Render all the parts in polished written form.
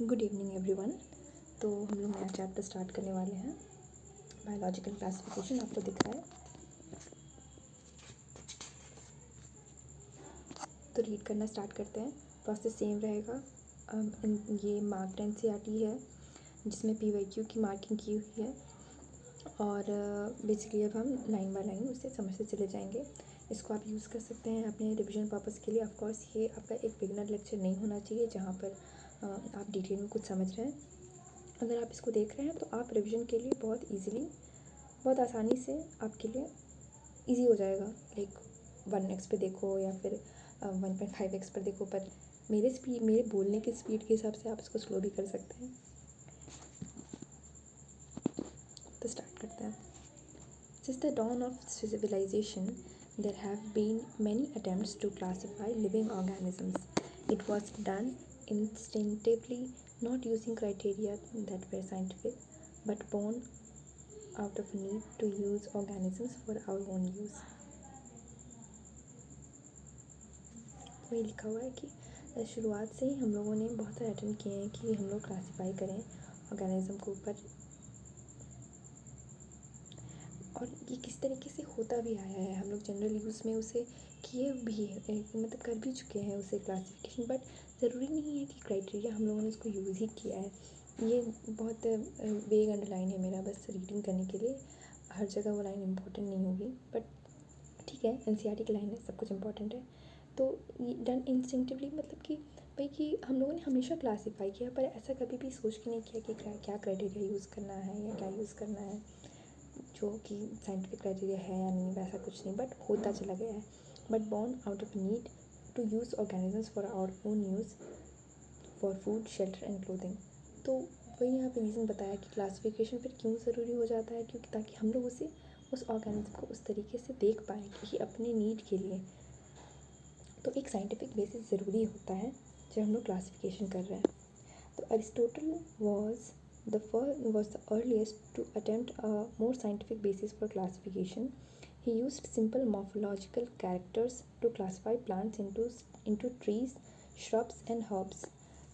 Good evening everyone. तो हम लोग नया चैप्टर स्टार्ट करने वाले हैं, बायोलॉजिकल क्लासिफिकेशन। आपको दिख रहा है तो रीड करना स्टार्ट करते हैं। प्रोसेस सेम रहेगा। ये मार्क्ड एनसीईआरटी है जिसमें पीवाईक्यू की मार्किंग की हुई है और बेसिकली अब हम लाइन बाय लाइन उससे समझते चले जाएंगे। इसको आप यूज़ कर सकते हैं अपने रिविजन पर्पज़ के लिए। ऑफ कोर्स ये आपका एक बिगिनर लेक्चर नहीं होना चाहिए जहाँ पर आप डिटेल में कुछ समझ रहे हैं। अगर आप इसको देख रहे हैं तो आप रिवीजन के लिए बहुत आसानी से आपके लिए इजी हो जाएगा। लाइक 1x पे देखो या फिर 1.5x पर देखो, पर मेरे बोलने की स्पीड के हिसाब से आप इसको स्लो भी कर सकते हैं। तो स्टार्ट करते हैं। Since the dawn of civilization, there have been many attempts to classify living organisms. It was done instinctively, not using criteria that were scientific, but born out of a need to use organisms for our own use. वही लिखा हुआ है कि शुरुआत से ही हम लोगों ने बहुत सारे अटेम्प्ट किए हैं कि हम लोग क्लासीफाई करें ऑर्गेनिज्म को ऊपर, और ये किस तरीके से होता भी आया है। हम लोग जनरल यूज़ में उसे किए भी मतलब कर भी चुके हैं उसे क्लासिफिकेशन, बट ज़रूरी नहीं है कि क्राइटेरिया हम लोगों ने उसको यूज़ ही किया है। ये बहुत वेग अंडरलाइन है मेरा, बस रीडिंग करने के लिए। हर जगह वो लाइन इम्पोर्टेंट नहीं होगी, बट ठीक है, एनसीईआरटी की लाइन है, सब कुछ इम्पोर्टेंट है। तो ये डन इंस्टिंक्टिवली मतलब कि भाई कि हम लोगों ने हमेशा क्लासीफाई किया, पर ऐसा कभी भी सोच के नहीं किया कि क्या क्राइटेरिया यूज़ करना है या क्या यूज़ करना है जो कि साइंटिफिक क्राइटेरिया है या नहीं, वैसा कुछ नहीं, बट होता चला गया है। But born out of need to use organisms for our own use for food, shelter and clothing. तो वही यहाँ पे रीज़न बताया कि क्लासिफिकेशन फिर क्यों ज़रूरी हो जाता है, क्योंकि ताकि हम लोग उस ऑर्गेनिज्म को उस तरीके से देख पाएँ कि अपने नीड के लिए। तो एक साइंटिफिक बेसिस ज़रूरी होता है जब हम लोग क्लासिफिकेशन कर रहे हैं। तो Aristotle was the earliest to attempt a more scientific basis for classification. He used simple morphological characters to classify plants into trees, shrubs and herbs.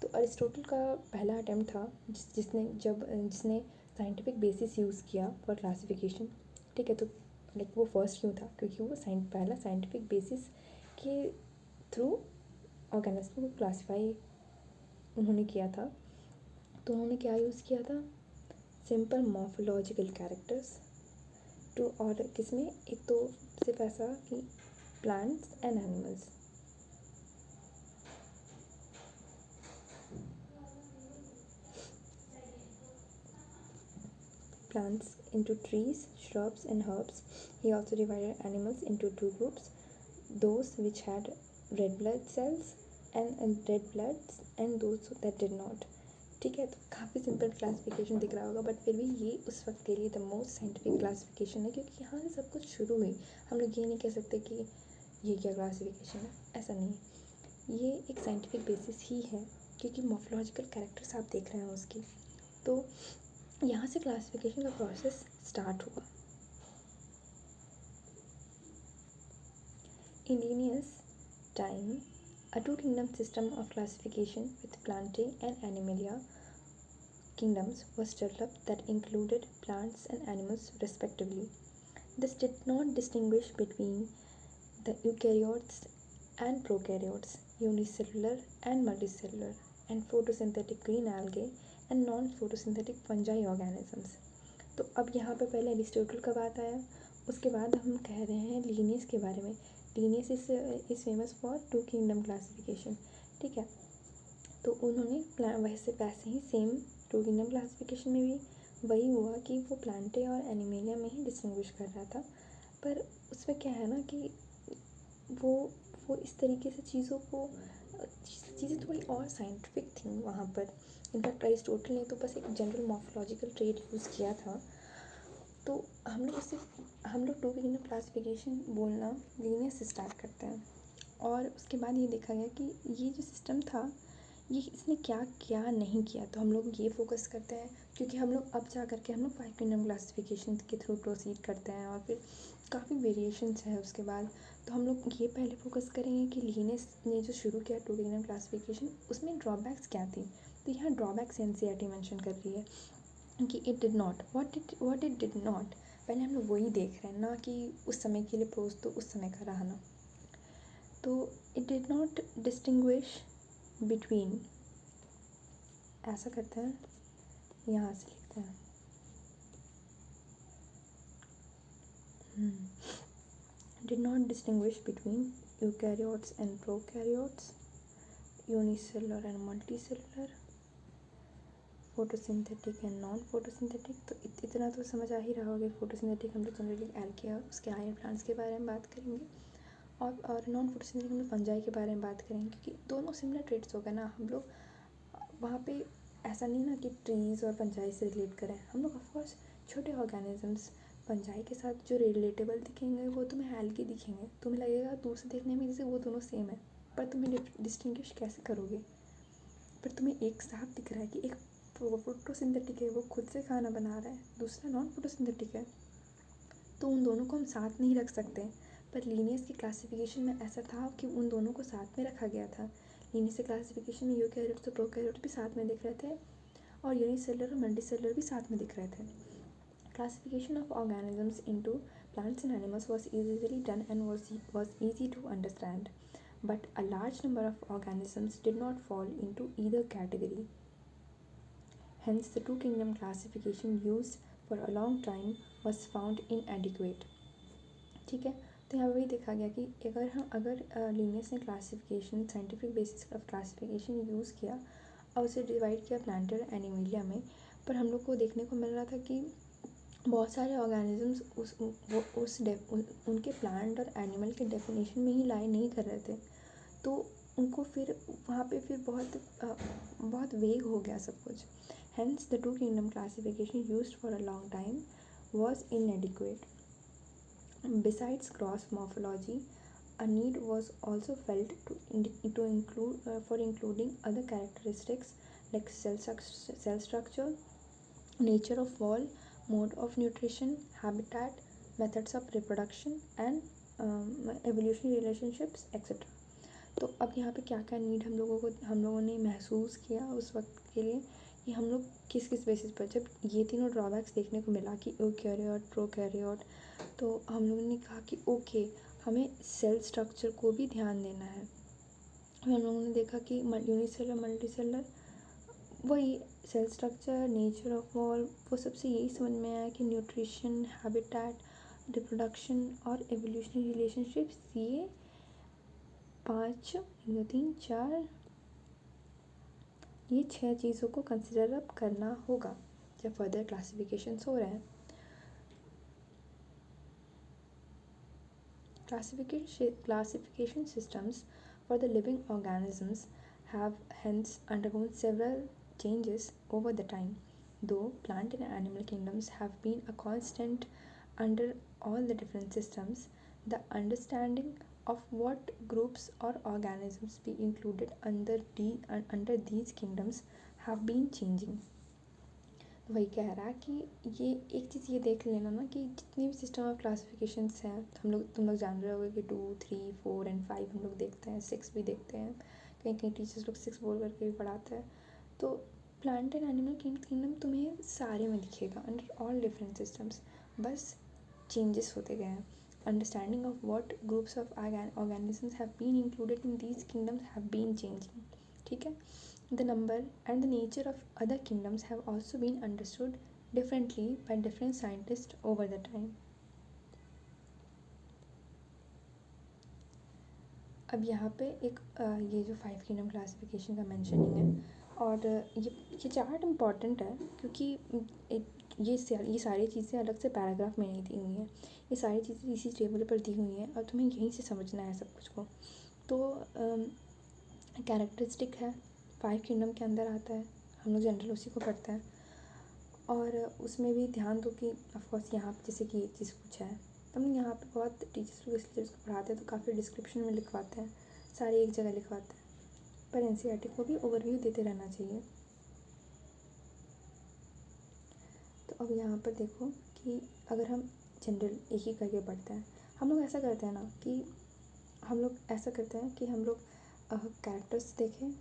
तो अरिस्टोटल का पहला अटेम्प्ट था जिसने साइंटिफिक बेसिस यूज़ किया फॉर क्लासिफिकेशन। ठीक है, तो like वो फर्स्ट क्यों था, क्योंकि वो पहला साइंटिफिक बेसिस के थ्रू ऑर्गेनिज्म को क्लासीफाई उन्होंने किया था। तो उन्होंने क्या यूज़ किया था, सिंपल मॉर्फोलॉजिकल कैरेक्टर्स टू, और किसमें, एक तो सिर्फ ऐसा कि plants and animals, plants into trees, shrubs and herbs. He also divided animals into two groups, those which had red blood cells and red bloods and those that did not. ठीक है, तो काफ़ी सिंपल क्लासिफिकेशन दिख रहा होगा, but फिर भी ये उस वक्त के लिए द मोस्ट साइंटिफिक क्लासिफिकेशन है, क्योंकि यहाँ से सब कुछ शुरू हुई। हम लोग ये नहीं कह सकते कि ये क्या क्लासिफिकेशन है, ऐसा नहीं है। ये एक साइंटिफिक बेसिस ही है, क्योंकि मॉर्फोलॉजिकल कैरेक्टर्स आप देख रहे हैं उसकी। तो यहाँ से क्लासिफिकेशन का प्रोसेस स्टार्ट हुआ। In Linnaeus' time, a two-kingdom system of classification with Plantae and Animalia kingdoms was developed that included plants and animals respectively. This did not distinguish between the eukaryotes and prokaryotes, unicellular and multicellular, and photosynthetic green algae and non-photosynthetic fungi organisms. तो अब यहाँ पर पहले Aristotle का बात आया, उसके बाद हम कह रहे हैं लीनियस के बारे में। Linnaeus is famous for two kingdom classification. ठीक है, तो उन्होंने वैसे ही सेम टू किंगडम क्लासिफिकेशन में भी वही हुआ कि वो प्लांटे और एनिमेलिया में ही डिस्टिंग्विश कर रहा था, पर उसमें क्या है ना कि वो इस तरीके से चीज़ें थोड़ी और साइंटिफिक थी वहाँ पर। इनफैक्ट अरिस्टोटल ने तो बस एक जनरल मॉर्फोलॉजिकल ट्रेट यूज़ किया था। तो हम लोग टू किंगडम क्लासिफिकेशन बोलना लीनियस से स्टार्ट करते हैं, और उसके बाद ये देखा गया कि ये जो सिस्टम था ये इसने क्या क्या नहीं किया। तो हम लोग ये फोकस करते हैं, क्योंकि हम लोग अब जा करके हम लोग 5 किंगडम क्लासिफिकेशन के थ्रू प्रोसीड करते हैं, और फिर काफ़ी वेरिएशंस है उसके बाद। तो हम लोग ये पहले फोकस करेंगे कि लीनियस ने जो शुरू किया टू किंगडम क्लासिफिकेशन, उसमें ड्रॉबैक्स क्या थी, तो यहाँ ड्रॉबैक्स एनसीईआरटी मेंशन कर रही है कि it did not, what it did not, पहले हम लोग वही देख रहे हैं ना कि उस समय के लिए प्रोज तो उस समय का रहा ना। तो it did not distinguish between, ऐसा करते हैं, यहाँ से लिखते हैं did not distinguish between eukaryotes and prokaryotes, unicellular and multicellular, photosynthetic and non photosynthetic. तो इतना तो समझ आ ही रहा होगा। फोटोसिंथेटिक हम लोग जनरली एल्किया उसके आयन प्लांट्स के बारे में बात करेंगे, और नॉन फोटोसिंथेटिक हम लोग फंजाई के बारे में बात करेंगे, क्योंकि दोनों सिमिलर ट्रेट्स हो गए ना। हम लोग वहाँ पे ऐसा नहीं ना कि ट्रीज़ और फंजाई से रिलेट करें, हम लोग ऑफकोर्स छोटे ऑर्गेनिजम्स। फंजाई के साथ जो रिलेटेबल दिखेंगे वो तुम्हें एल्गी दिखेंगे, तुम्हें लगेगा दूर से देखने में जैसे वो दोनों सेम है, पर तुम्हें डिस्टिंग्विश कैसे करोगे। पर तुम्हें एक साफ दिख रहा है कि एक फोटोसिंथेटिक है, वो खुद से खाना बना रहा है, दूसरा नॉन फोटोसिंथेटिक है, तो उन दोनों को हम साथ नहीं रख सकते। पर लीनियस की क्लासिफिकेशन में ऐसा था कि उन दोनों को साथ में रखा गया था। लीनियस की क्लासिफिकेशन में यूकैरियोट्स और प्रोकैरियोट्स भी साथ में दिख रहे थे, और यूनिसेलुलर और मल्टीसेलुलर भी साथ में दिख रहे थे। Classification of organisms into plants and animals was easily done and was easy to understand, but a large number of organisms did not fall into either category. Hence, the two kingdom classification used for a long time was found inadequate. ठीक है, तो यहाँ वही देखा गया कि अगर Linnaeus ने classification, scientific basis of classification use किया और उसे डिवाइड किया प्लांट और एनिमेलिया में, पर हम लोग को देखने को मिल रहा था कि बहुत सारे ऑर्गेनिजम्स उनके प्लांट और एनिमल के डेफिनेशन में ही लाई नहीं कर रहे थे, तो उनको फिर वहाँ पे फिर बहुत वेग हो गया सब कुछ। Hence, the two kingdom classification used for a long time was inadequate. Besides cross morphology, a need was also felt to including other characteristics like cell structure, nature of wall, mode of nutrition, habitat, methods of reproduction, and evolutionary relationships, etc. तो अब यहाँ पे क्या क्या need हम लोगों ने महसूस किया उस वक्त के लिए, कि हम लोग किस किस बेसिस पर, जब ये तीनों ड्रॉबैक्स देखने को मिला कि यूकैरियोट, प्रोकैरियोट, तो हम लोगों ने कहा कि ओके, हमें सेल स्ट्रक्चर को भी ध्यान देना है। हम लोगों ने देखा कि यूनिसेलुलर, मल्टीसेलुलर, वही cell structure, nature of wall, वो सबसे यही समझ में आया कि न्यूट्रिशन, हैबिटेट, रिप्रोडक्शन और एवोल्यूशनरी रिलेशनशिप्स, ये 5, 3, 4, ये 6 चीज़ों को कंसिडर अप करना होगा जब फर्दर क्लासिफिकेशंस हो रहे हैं। Classification systems for the living organisms have hence undergone several changes over the time. Though plant and animal kingdoms have been a constant under all the different systems, the understanding of what groups or organisms be included under these kingdoms have been changing. तो वही कह रहा है कि ये एक चीज़ ये देख लेना ना कि जितनी भी सिस्टम ऑफ क्लासिफिकेशंस हैं, तुम लोग जान रहे होगे कि 2, 3, 4 एंड 5 हम लोग देखते हैं, 6 भी देखते हैं, कहीं कहीं टीचर्स लोग 6 बोल करके भी पढ़ाते हैं। तो प्लांट एंड एनिमल किंगडम तुम्हें सारे में दिखेगा अंडर ऑल डिफरेंट सिस्टम्स, बस चेंजेस होते गए हैं। Understanding of what groups of organisms have been included in these kingdoms have been changing. ठीक है, the number and the nature of other kingdoms have also been understood differently by different scientists over the time. अब यहाँ पे एक ये जो 5 kingdom classification का mentioning है, और ये चार्ट इम्पॉर्टेंट है क्योंकि ये सारी चीज़ें अलग से पैराग्राफ में नहीं दी हुई हैं, ये सारी चीज़ें इसी टेबल पर दी हुई हैं और तुम्हें यहीं से समझना है सब कुछ को। तो कैरेक्टरिस्टिक है, 5 किंगडम के अंदर आता है, हम लोग जनरल उसी को पढ़ते हैं, और उसमें भी ध्यान दो कि ऑफकोर्स यहाँ पे जैसे कि ये चीज़ पूछा है, तो हम यहाँ पे बहुत टीचर्स लोग इसलिए उसको पढ़ाते हैं तो काफ़ी डिस्क्रिप्शन में लिखवाते हैं, सारे एक जगह लिखवाते हैं, पर एनसीईआरटी को भी ओवरव्यू देते रहना चाहिए। तो अब यहाँ पर देखो कि अगर हम जनरल एक ही करके पढ़ते हैं, हम लोग ऐसा करते हैं ना कि हम लोग कैरेक्टर्स देखें,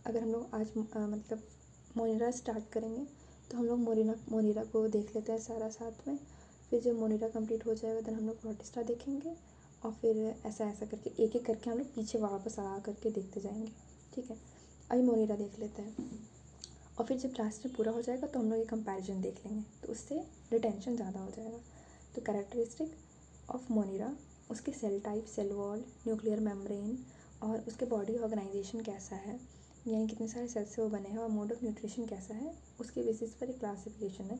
अगर हम लोग आज मतलब मोनिरा स्टार्ट करेंगे तो हम लोग मोनिरा को देख लेते हैं सारा साथ में। फिर जब मोनिरा कंप्लीट हो जाएगा देन हम लोग प्रोटिस्टा देखेंगे, और फिर ऐसा ऐसा करके एक एक करके हम लोग पीछे वापस आ करके देखते जाएंगे। ठीक है, अभी मोनिरा देख लेते हैं, और फिर जब लास्ट में पूरा हो जाएगा तो हम लोग ये कंपैरिजन देख लेंगे, तो उससे रिटेंशन ज़्यादा हो जाएगा। तो कैरेक्टरिस्टिक ऑफ मोनिरा, उसके cell type, cell wall, nuclear membrane, और उसके बॉडी ऑर्गेनाइजेशन कैसा है, यानी कितने सारे सेल से वो बने हैं, और मोड ऑफ न्यूट्रिशन कैसा है, उसके बेसिस पर एक क्लासिफिकेशन है।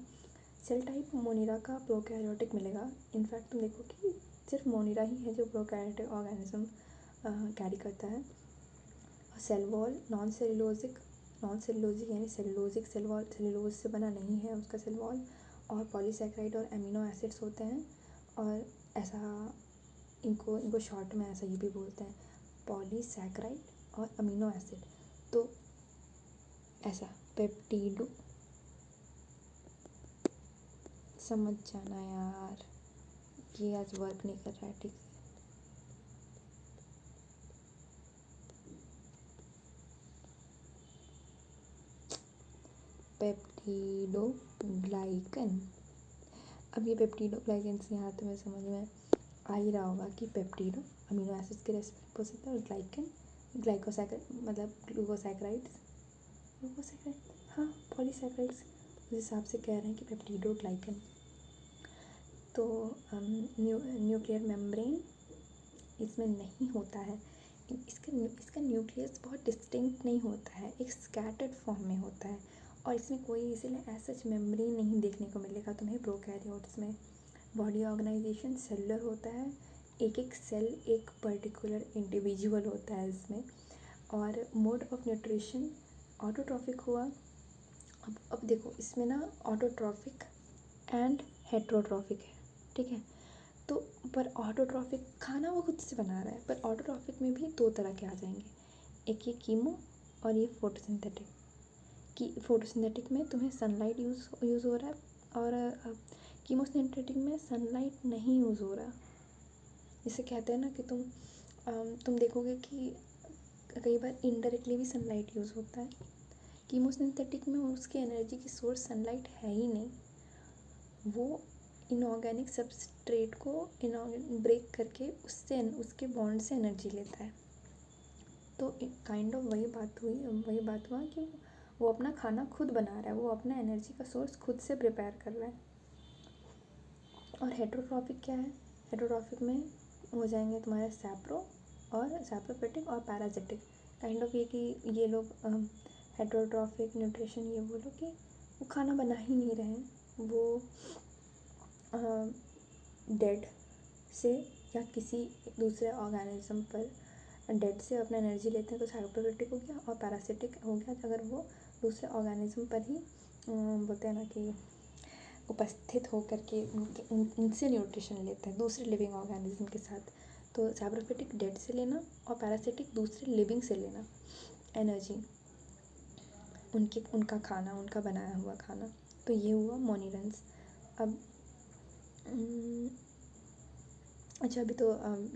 सेल टाइप मोनिरा का प्रोकैरियोटिक मिलेगा। इनफैक्ट तुम देखो कि सिर्फ मोनिरा ही है जो प्रोकैरियोटिक ऑर्गेनिज्म कैरी करता है। सेल वॉल नॉन सेलुलोजिक यानी सेलुलोजिक सेल वॉल, सेलुलोज से बना नहीं है उसका सेल वॉल, और पॉलीसैकेराइड और एमिनो एसिड्स होते हैं। और ऐसा इनको शॉर्ट में ऐसा ये भी बोलते हैं, पॉलीसैकेराइड और अमीनो एसिड। तो ऐसा पेप्टिडो, समझ जाना यार, ये आज वर्क नहीं कर रहा है ठीक से। पेप्टिडोग्लाइकन, अब ये पेप्टिडोग्लाइकन से यहाँ तुम्हें समझ में आ ही रहा होगा कि पेप्टिडो अमीनो एसिड्स के रेस्पॉन्सिबल है, और ग्लाइकन ग्लाइकोसैकेराइड मतलब ग्लूकोसैकेराइड्स, हाँ पॉलीसैकेराइड्स, उस हिसाब से कह रहे हैं कि पेप्टिडोग्लाइकन। तो न्यूक्लियर मेम्ब्रेन इसमें नहीं होता है, इसका न्यूक्लियस बहुत डिस्टिंक्ट नहीं होता है, एक स्कैटर्ड फॉर्म में होता है, और इसमें कोई इसीलिए ऐसा मेम्ब्रेन नहीं देखने को मिलेगा तुम्हें प्रोकैरियोट्स में। बॉडी ऑर्गेनाइजेशन सेलुलर होता है, एक एक सेल एक पर्टिकुलर इंडिविजुअल होता है इसमें। और मोड ऑफ न्यूट्रिशन ऑटोट्रॉफिक हुआ। अब देखो इसमें ना ऑटोट्रॉफिक एंड हेट्रोट्रॉफिक है, ठीक है। तो पर ऑटोट्रॉफिक खाना वो खुद से बना रहा है, पर ऑटोट्रॉफिक में भी दो तरह के आ जाएंगे, एक ये कीमो और ये फोटोसिंथेटिक। कि फोटोसिंथेटिक में तुम्हें सनलाइट यूज़ हो रहा है, और कीमोसिंथेटिक में सनलाइट नहीं यूज़ हो रहा। जिसे कहते हैं ना कि तुम देखोगे कि कई बार इनडायरेक्टली भी सनलाइट यूज़ होता है। कीमोसिंथेटिक में उसकी एनर्जी की सोर्स सनलाइट है ही नहीं, वो इनऑर्गेनिक सबस्ट्रेट को ब्रेक करके उससे उसके बॉन्ड से एनर्जी लेता है। तो काइंड ऑफ वही बात हुआ कि वो अपना खाना खुद बना रहा है, वो अपना एनर्जी का सोर्स खुद से प्रिपेयर कर रहा है। और हेट्रोट्रॉफिक क्या है, हेट्रोट्रॉफिक में हो जाएंगे तुम्हारे सैप्रो और सैप्रोफिटिक और पैरासिटिक। काइंड ऑफ ये कि ये लोग हेट्रोट्रॉफिक न्यूट्रिशन ये बोलो कि वो खाना बना ही नहीं रहे हैं, वो डेड से या किसी दूसरे ऑर्गेनिज्म पर डेड से अपना एनर्जी लेते हैं, तो सैप्रोफिटिक हो गया। और पैरासिटिक हो गया अगर वो दूसरे ऑर्गेनिज्म पर ही बोलते हैं ना कि उपस्थित होकर के उनसे न्यूट्रिशन लेते हैं दूसरे लिविंग ऑर्गेनिज्म के साथ। तो सैप्रोफिटिक डेड से लेना और पैरासिटिक दूसरे लिविंग से लेना एनर्जी, उनका खाना, उनका बनाया हुआ खाना। तो ये हुआ मोनिरन्स। अब अच्छा अभी तो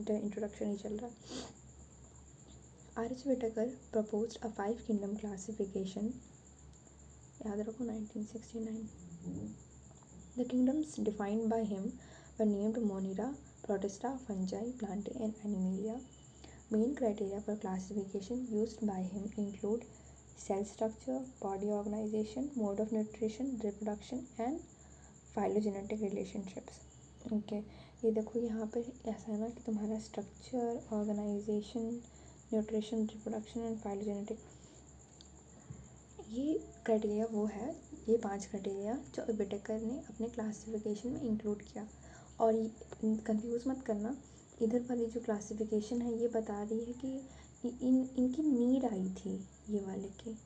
इंट्रोडक्शन ही चल रहा है। आर.एच. व्हिटेकर प्रपोज्ड अ 5 किंगडम क्लासिफिकेशन, याद रखो 1969। The kingdoms defined by him were named Monera, Protista, Fungi, Plantae and Animalia. Main criteria for classification used by him include cell structure, body organization, mode of nutrition, reproduction and phylogenetic relationships. Okay, ये देखो यहाँ पर ऐसा है ना कि तुम्हारा structure, organisation, nutrition, reproduction and phylogenetic, ये क्राइटेरिया वो है, ये 5 क्राइटेरिया जो व्हिटेकर ने अपने क्लासिफिकेशन में इंक्लूड किया। और कंफ्यूज मत करना, इधर वाली जो क्लासिफिकेशन है ये बता रही है कि इनकी नीड आई थी, ये वाले की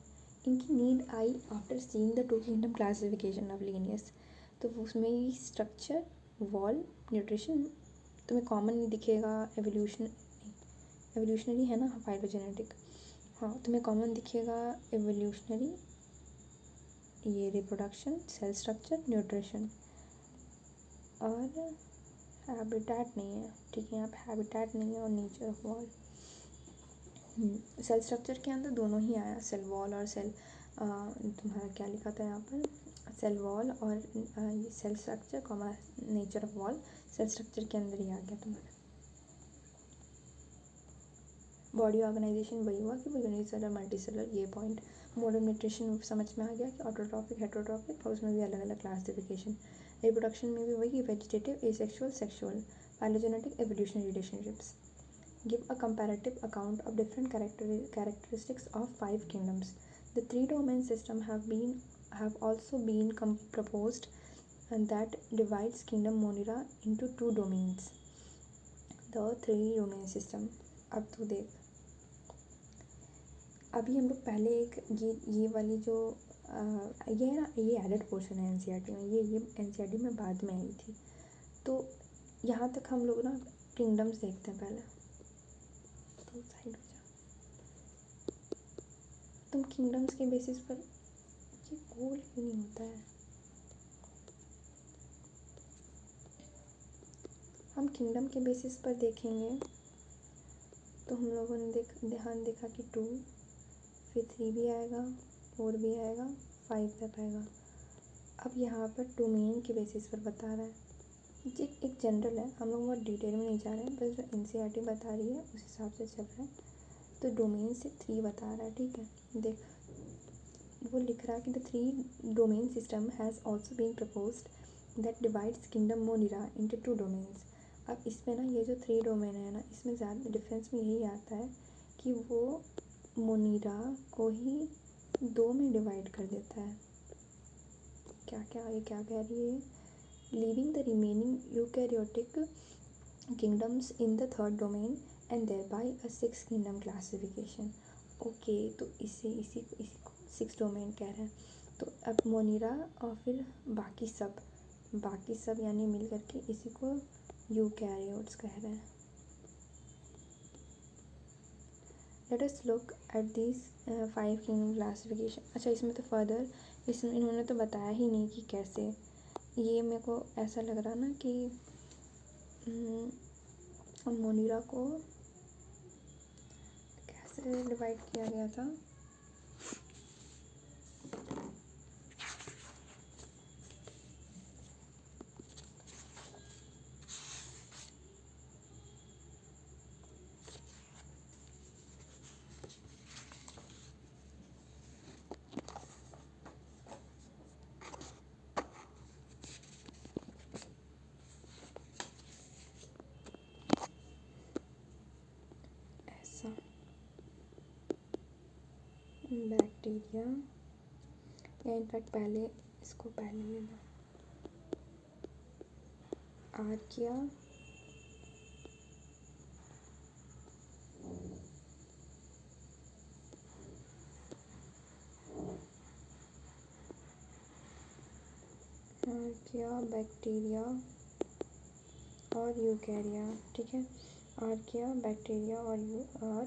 इनकी need I after seeing the 2 kingdom classification of Linnaeus. तो उसमें ही स्ट्रक्चर, वॉल, न्यूट्रिशन तुम्हें कॉमन नहीं दिखेगा, एवोल्यूशनरी है ना, फाइलोजेनेटिक, हाँ तुम्हें कॉमन दिखेगा एवोल्यूशनरी, ये रिप्रोडक्शन, सेल स्ट्रक्चर, न्यूट्रिशन, और हैबिटेट नहीं है, ठीक है, यहाँ पे हैबिटेट नहीं है, और nature of wall. Cell structure के अंदर दोनों ही आया, सेल वॉल और सेल, तुम्हारा क्या लिखा था यहाँ पर, सेल वॉल और ये cell structure comma nature of wall, cell structure के अंदर ही आ गया तुम्हारा। बॉडी ऑर्गेनाइजेशन वही हुआ कि वो यूनिसेलर मल्टीसेलर, ये पॉइंट। मोड ऑफ न्यूट्रिशन समझ में आ गया कि ऑटोट्रॉपिक हेटरोट्रॉपिक, और उसमें भी अलग अलग क्लासिफिकेशन। रिप्रोडक्शन में भी वही, vegetative, asexual, sexual, phylogenetic, evolutionary relationships. Give a comparative account of different characteristics of 5 kingdoms. The three domain system have also been proposed, and that divides kingdom Monira into 2 domains. The three domain system. अब तो देख, अभी हम लोग पहले एक ये वाली जो ये है ना, ये एडेड पोर्शन है एनसीईआरटी में, ये एनसीईआरटी में बाद में आई थी। तो यहाँ तक हम लोग ना किंगडम्स देखते हैं पहले। तो साइड हो जा, तुम किंगडम्स के बेसिस पर, ये गोल क्यों नहीं होता है? हम किंगडम के बेसिस पर देखेंगे तो हम लोगों ने ध्यान देखा कि 2, फिर 3 भी आएगा, 4 भी आएगा, 5 तक आएगा। अब यहाँ पर डोमेन के बेसिस पर बता रहा है, ये एक जनरल है, हम लोग बहुत डिटेल में नहीं जा रहे हैं, बस जो एनसीईआरटी बता रही है उस हिसाब से चल रहा है। तो डोमेन से 3 बता रहा है, ठीक है। देख, वो लिख रहा है कि the 3 domain system has also been proposed that divides kingdom Monera into 2 domains. अब इसमें ना ये जो 3 डोमेन है ना, इसमें ज़्यादा डिफरेंस में यही आता है कि वो मोनिरा को ही 2 में डिवाइड कर देता है। क्या क्या ये क्या कह रही है, leaving the remaining eukaryotic kingdoms in the 3rd domain and thereby a 6 kingdom classification. Okay, तो इसी को 6 डोमेन कह रहे हैं। तो अब मोनिरा और फिर बाकी सब यानी मिल करके इसी को यूकैरियोट्स कह रहे हैं। Let us look at this 5 kingdom classification. अच्छा, इसमें तो फर्दर इन्होंने तो बताया ही नहीं कि कैसे। ये मेरे को ऐसा लग रहा ना कि मोनिरा को कैसे डिवाइड किया गया था। बैक्टीरिया, या इनफैक्ट पहले इसको पहले लेना, आर्किया, बैक्टीरिया और यूकैरिया, ठीक है। आर्किया, बैक्टीरिया और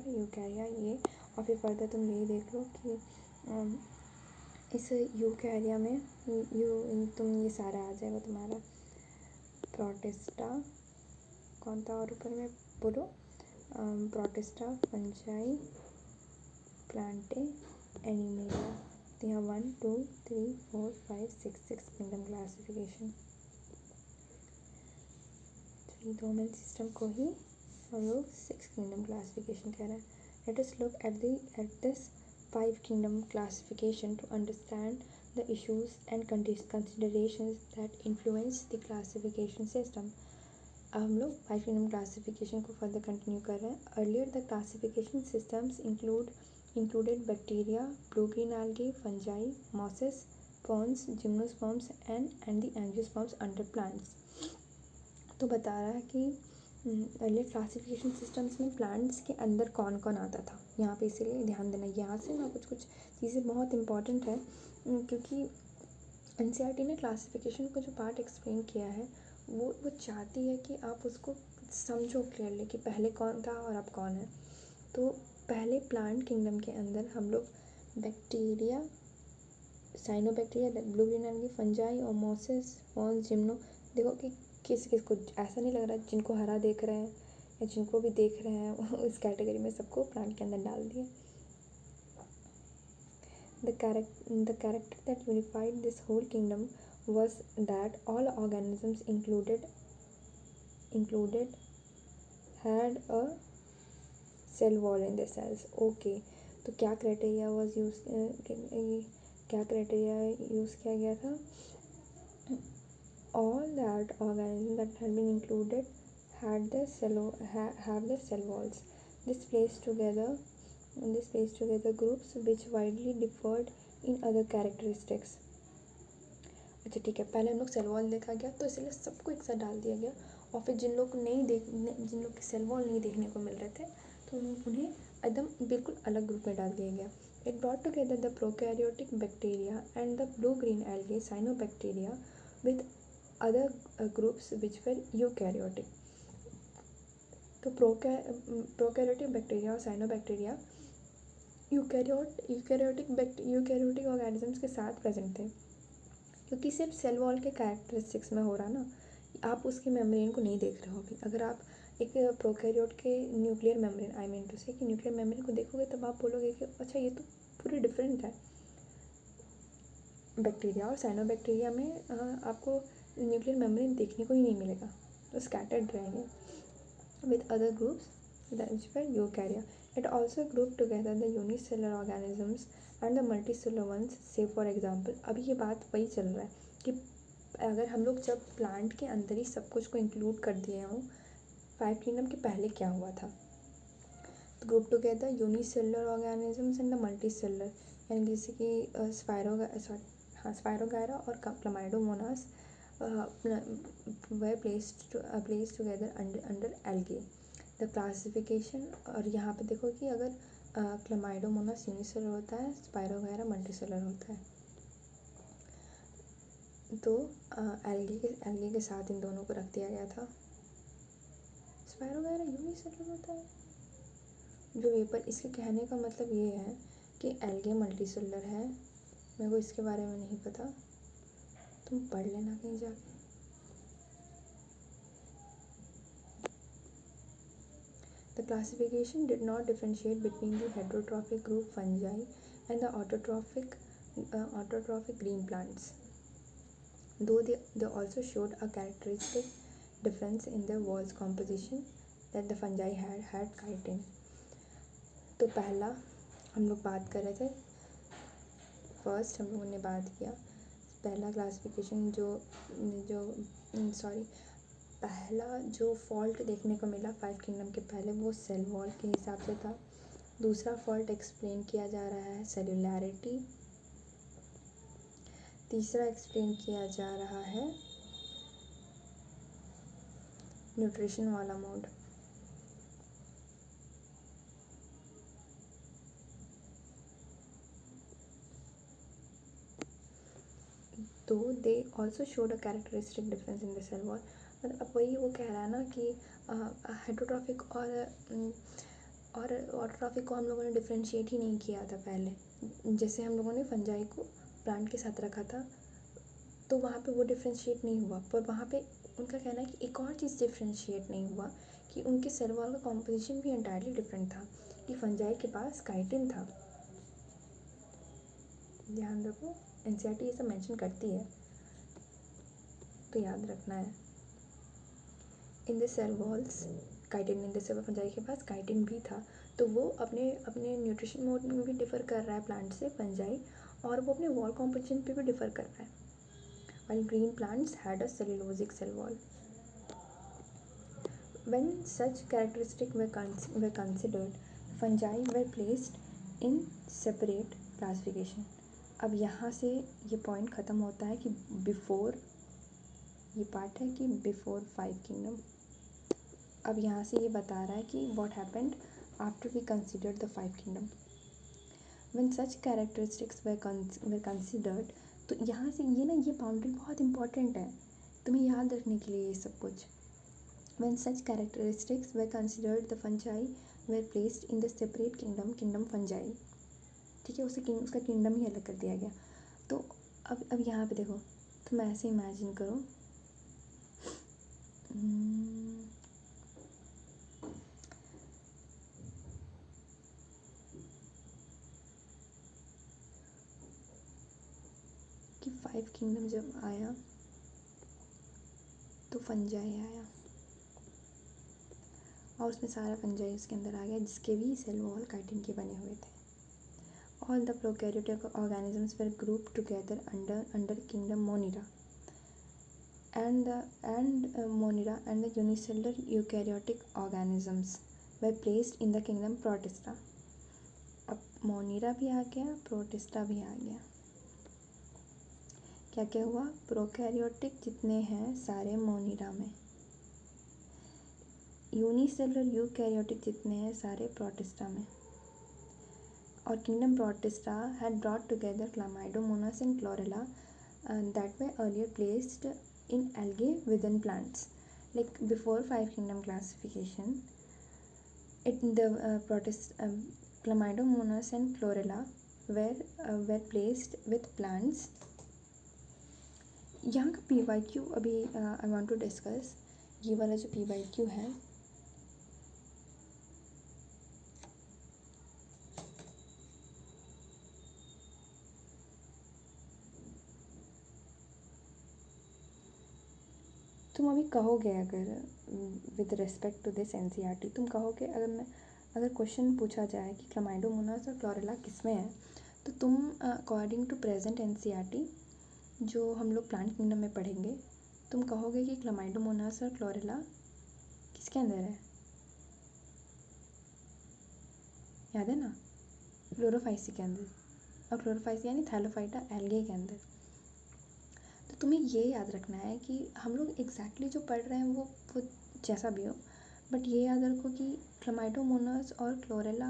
यूकैरिया, ये। और फिर फर्दर तुम यही देख लो कि इस यूकैरिया में तुम ये सारा आ जाएगा तुम्हारा प्रोटिस्टा, कौन था और ऊपर में बोलो, प्रोटिस्टा, फंजाई, प्लांटे, एनिमेलिया। तो यहाँ 1 2 3 4 5 6 किंगडम क्लासिफिकेशन। 3 डोमेन सिस्टम को ही हम लोग 6 किंगडम क्लासिफिकेशन कह रहे हैं। Let us look at this 5 kingdom classification to understand the issues and considerations that influence the classification system. अब हम लोग 5 kingdom classification को further continue कर रहे हैं। Earlier the classification systems included bacteria, blue-green algae, fungi, mosses, ponds, gymnosperms and the angiosperms under plants. तो बता रहा है कि अर्लियर क्लासिफिकेशन सिस्टम्स में प्लांट्स के अंदर कौन कौन आता था। यहाँ पे इसीलिए ध्यान देना, यहाँ से ना कुछ चीज़ें बहुत इंपॉर्टेंट है, क्योंकि एनसीईआरटी ने क्लासिफिकेशन को जो पार्ट एक्सप्लेन किया है वो चाहती है कि आप उसको समझो क्लियरली कि पहले कौन था और अब कौन है। तो पहले प्लांट किंगडम के अंदर हम लोग bacteria, cyanobacteria, blue green algae, fungi और मॉसेस, फॉन्स, जिम्नो। देखो कि किस को ऐसा नहीं लग रहा जिनको हरा देख रहे हैं या जिनको भी देख रहे हैं उस कैटेगरी में सबको प्लांट के अंदर डाल दिया। The character that unified this whole kingdom was that all organisms included had a cell wall in their cells. Okay, तो क्या क्राइटेरिया यूज़ किया गया था? All that organisms that had been included have the cell walls. This placed together groups which widely differed in other characteristics. अच्छा ठीक है, पहले हम लोग सेल वॉल देखा गया तो इसलिए सबको एक साथ डाल दिया गया, और फिर जिन लोग के सेल वॉल नहीं देखने को मिल रहे थे तो उन्हें एकदम बिल्कुल अलग ग्रुप में डाल दिया गया। It brought together the prokaryotic bacteria and the blue green algae cyanobacteria with other groups which were eukaryotic. तो प्रोकैरियोटिक बैक्टीरिया और साइनोबैक्टीरिया यूकैरियोटिक ऑर्गेनिजम्स के साथ प्रेजेंट थे, क्योंकि सिर्फ सेल वॉल के कैरेक्टरिस्टिक्स में हो रहा ना, आप उसकी मेम्ब्रेन को नहीं देख रहे हो अभी। अगर आप एक प्रोकैरियोट के न्यूक्लियर मेम्ब्रेन कि न्यूक्लियर मेम्ब्रेन को देखोगे तब आप बोलोगे कि अच्छा ये तो पूरी डिफरेंट है। बैक्टीरिया और साइनोबैक्टीरिया में आपको न्यूक्लियर मेम्ब्रेन देखने को ही नहीं मिलेगा, तो स्कैटर्ड रहेंगे with other groups which were eukarya. It also grouped together the unicellular organisms and the multicellular ones. Say for example, अभी ये बात वही चल रहा है कि अगर हम लोग जब प्लांट के अंदर ही सब कुछ को इंक्लूड कर दिए हों, 5 किंगडम के पहले क्या हुआ था? तो group together unicellular organisms and the multicellular, यानी जैसे कि स्पायरोगायरा और Chlamydomonas were placed together under algae. The classification, और यहाँ पे देखो कि अगर क्लमाइडोमोनास यूनिसेलुलर होता है, स्पायरोगायरा मल्टीसेलुलर होता है, तो एल्गे के साथ इन दोनों को रख दिया गया था। स्पायरोगायरा यूनिसेलुलर होता है जो वेपर, इसके कहने का मतलब ये है कि एल्गे मल्टीसेलुलर है। मेरे को इसके बारे में नहीं पता, तुम पढ़ लेना कहीं जाके। The classification did not differentiate between the heterotrophic group fungi and the autotrophic green plants, though they also showed a characteristic difference in their walls composition that the fungi had chitin. तो पहला हम लोग बात कर रहे थे, first हम लोगों ने बात किया पहला क्लासिफिकेशन पहला जो फॉल्ट देखने को मिला 5 किंगडम के पहले वो सेल वॉल के हिसाब से था। दूसरा फॉल्ट एक्सप्लेन किया जा रहा है सेल्युलैरिटी। तीसरा एक्सप्लेन किया जा रहा है न्यूट्रिशन वाला मोड। तो they also showed a characteristic difference in the cell wall. अब वही वो कह रहा है ना कि हेटरोट्रॉफिक और ऑटोट्रॉफिक को हम लोगों ने डिफ्रेंशिएट ही नहीं किया था पहले। जैसे हम लोगों ने फंजाई को प्लांट के साथ रखा था तो वहाँ पे वो डिफ्रेंशिएट नहीं हुआ, पर वहाँ पे उनका कहना है कि एक और चीज़ डिफ्रेंशिएट नहीं हुआ कि उनके सेल वॉल का कॉम्पोजिशन भी एंटायरली डिफरेंट था, कि फंजाई के पास काइटिन था। ध्यान रखो, एनसीईआरटी ये सब मेंशन करती है तो याद रखना है। In the cell walls chitin, in the cell fungi के पास काइटिन भी था, तो वो अपने न्यूट्रिशन मोड में भी डिफ़र कर रहा है प्लांट से फंजाई, और वो अपने वॉल कॉम्पोजिशन पे भी डिफ़र कर रहा है। while green plants had a cellulosic cell wall. When such characteristics were considered, fungi were placed in separate classification. अब यहाँ से ये पॉइंट ख़त्म होता है कि बिफोर, ये पार्ट है कि बिफोर 5 किंगडम। अब यहाँ से ये बता रहा है कि what happened after we considered the 5 kingdom. When such characteristics were considered, तो यहाँ से ये बाउंड्री बहुत इंपॉर्टेंट है तुम्हें याद रखने के लिए ये सब कुछ। When such characteristics were considered, the fungi were placed in the separate kingdom fungi. ठीक है, उसका किंगडम ही अलग कर दिया गया। तो अब यहाँ पे देखो, तुम ऐसे इमेजिन करो फाइव किंगडम जब आया तो फंजाई आया और उसमें सारा फंजाई उसके अंदर आ गया, जिसके भी सेल वॉल काइटिन के बने हुए थे। All the prokaryotic organisms were group together under kingdom Monera and Monera and the unicellular eukaryotic organisms were placed in the kingdom Protista। अब मोनिरा भी आ गया, प्रोटिस्टा भी आ गया। क्या क्या हुआ, प्रोकैरियोटिक जितने हैं सारे मोनिरा में, यूनिसेलुलर यूकैरियोटिक जितने हैं सारे प्रोटिस्टा में। और kingdom protista had brought together Chlamydomonas and Chlorella that were earlier placed in algae within plants. Like before five kingdom classification, Chlamydomonas and Chlorella were placed with plants। यहाँ का PYQ अभी I want to discuss. ये वाला जो PYQ है, तुम अभी कहोगे अगर with respect to this NCERT, तुम कहोगे अगर क्वेश्चन पूछा जाए कि क्लामाइडोमोनास और क्लोरेला किसमें है, तो तुम अकॉर्डिंग टू प्रेजेंट NCERT जो हम लोग प्लांट किंगडम में पढ़ेंगे, तुम कहोगे कि क्लामाइडोमोनास और क्लोरेला किसके अंदर है, याद है ना, क्लोरोफाइसी के अंदर। और क्लोरोफाइसी यानी थैलोफाइटा एल्गे के अंदर। तो तुम्हें ये याद रखना है कि हम लोग एग्जैक्टली जो पढ़ रहे हैं वो जैसा भी हो, बट ये याद रखो कि क्लामाइडोमोनास और क्लोरेला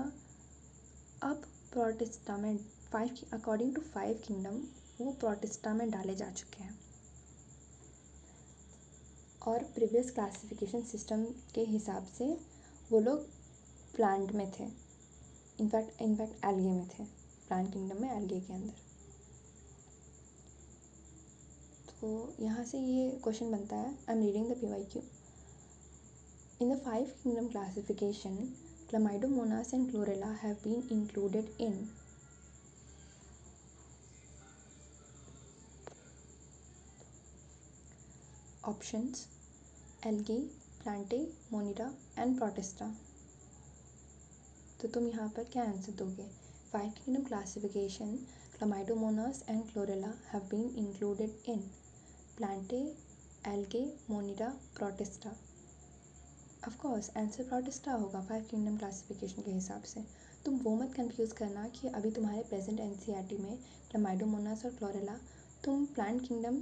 अब प्रोटिस्टा में अकॉर्डिंग टू फाइव किंगडम वो प्रोटिस्टा में डाले जा चुके हैं। और प्रीवियस क्लासिफिकेशन सिस्टम के हिसाब से वो लोग प्लांट में थे, इनफैक्ट एल्गे में थे, प्लांट किंगडम में एल्गे के अंदर। तो यहाँ से ये क्वेश्चन बनता है, I am reading the PYQ। In the five kingdom classification Chlamydomonas and Chlorella have been included in options algae, plantae, monera and protista। तो तुम यहाँ पर क्या आंसर दोगे? Five kingdom classification Chlamydomonas and Chlorella have been included in plantae, algae, monera, protista। Of course answer protista होगा five kingdom classification के हिसाब से। तुम वो मत कंफ्यूज करना कि अभी तुम्हारे प्रेजेंट NCERT में क्लामाइडोमोनास और क्लोरेला तुम प्लांट किंगडम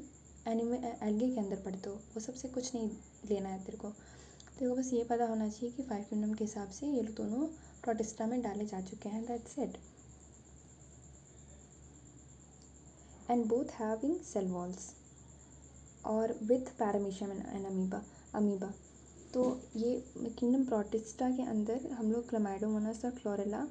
एल्गे के अंदर पढ़ते हो, वो सबसे कुछ नहीं लेना है तेरे को बस ये पता होना चाहिए कि फाइव किंगडम के हिसाब से ये लोग दोनों प्रोटिस्टा में डाले जा चुके हैं, that's it. And both having cell walls और विथ पैरामीशियम एंड अमीबा। तो ये किंगडम प्रोटिस्टा के अंदर हम लोग क्लामाइडोमोनास और क्लोरेला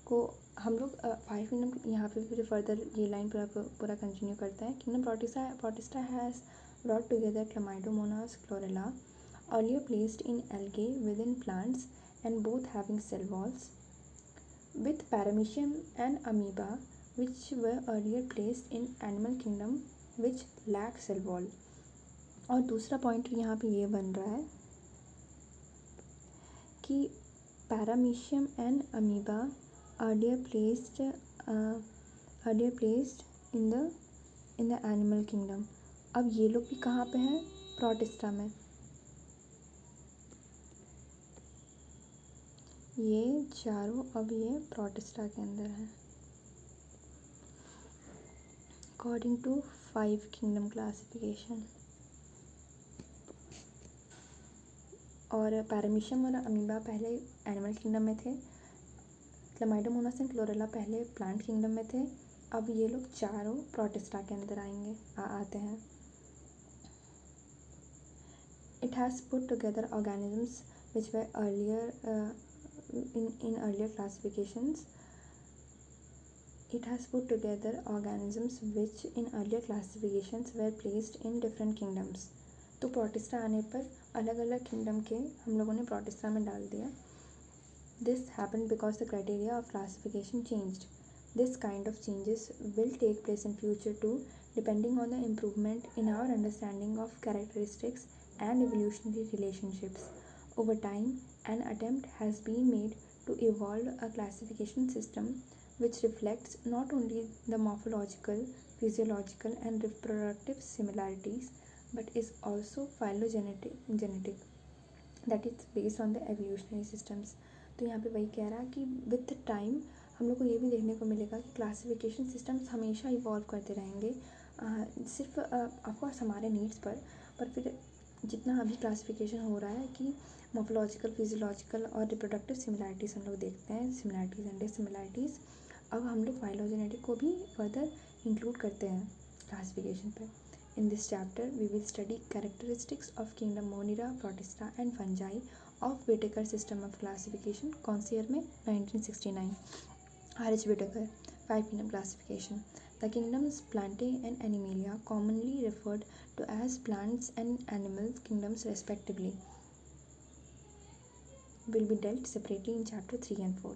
को हम लोग फाइव किंगडम, यहाँ पे फिर फर्दर ये लाइन पूरा कंटिन्यू करता है। Kingdom Protista has brought together Chlamydomonas Chlorella earlier placed in algae within plants and both having cell walls with paramecium and amoeba which were earlier placed in animal kingdom which lack cell wall. और दूसरा point यहाँ पे ये बन रहा है कि paramecium and amoeba earlier placed in the animal kingdom. अब ये लोग भी कहाँ पे हैं? प्रोटिस्टा में। ये चारों अब ये प्रोटिस्टा के अंदर है according to five kingdom classification. और पैरामीशियम और अमीबा पहले एनिमल किंगडम में थे, क्लामाइडोमोनास एंड क्लोरेला पहले प्लांट किंगडम में थे, अब ये लोग चारों प्रोटिस्टा के अंदर आते हैं। It has put together organisms which were earlier in earlier classifications। It has put together organisms which in earlier classifications were placed in different kingdoms। तो प्रोटिस्टा आने पर अलग अलग किंगडम के हम लोगों ने प्रोटिस्टा में डाल दिया। This happen because the criteria of classification changed. This kind of changes will take place in future too, depending on the improvement in our understanding of characteristics and evolutionary relationships. Over time, an attempt has been made to evolve a classification system which reflects not only the morphological, physiological, and reproductive similarities but is also phylogenetic, that it's based on the evolutionary systems. तो यहाँ पे वही कह रहा है कि with time हम लोग को ये भी देखने को मिलेगा कि क्लासिफिकेशन सिस्टम्स हमेशा इवॉल्व करते रहेंगे, सिर्फ ऑफकोर्स हमारे नीड्स पर फिर जितना अभी क्लासिफिकेशन हो रहा है कि मोफोलॉजिकल, फिजियोलॉजिकल और रिप्रोडक्टिव सिमिलैरिटीज़ हम लोग देखते हैं, सिमिलैरिटीज़ एंड डिससिमिलैरिटीज़, अब हम लोग फाइलोजेनेटिक को भी फर्दर इंक्लूड करते हैं क्लासिफिकेशन पे। In this chapter, we will study characteristics of kingdom Monera, Protista and fungi of Whittaker system of classification. कौन सी ईयर में? 1969. R.H. Whittaker, 5 kingdom classification. The kingdoms Plantae and Animalia, commonly referred to as plants and animal kingdoms respectively, will be dealt separately in chapter 3 and 4.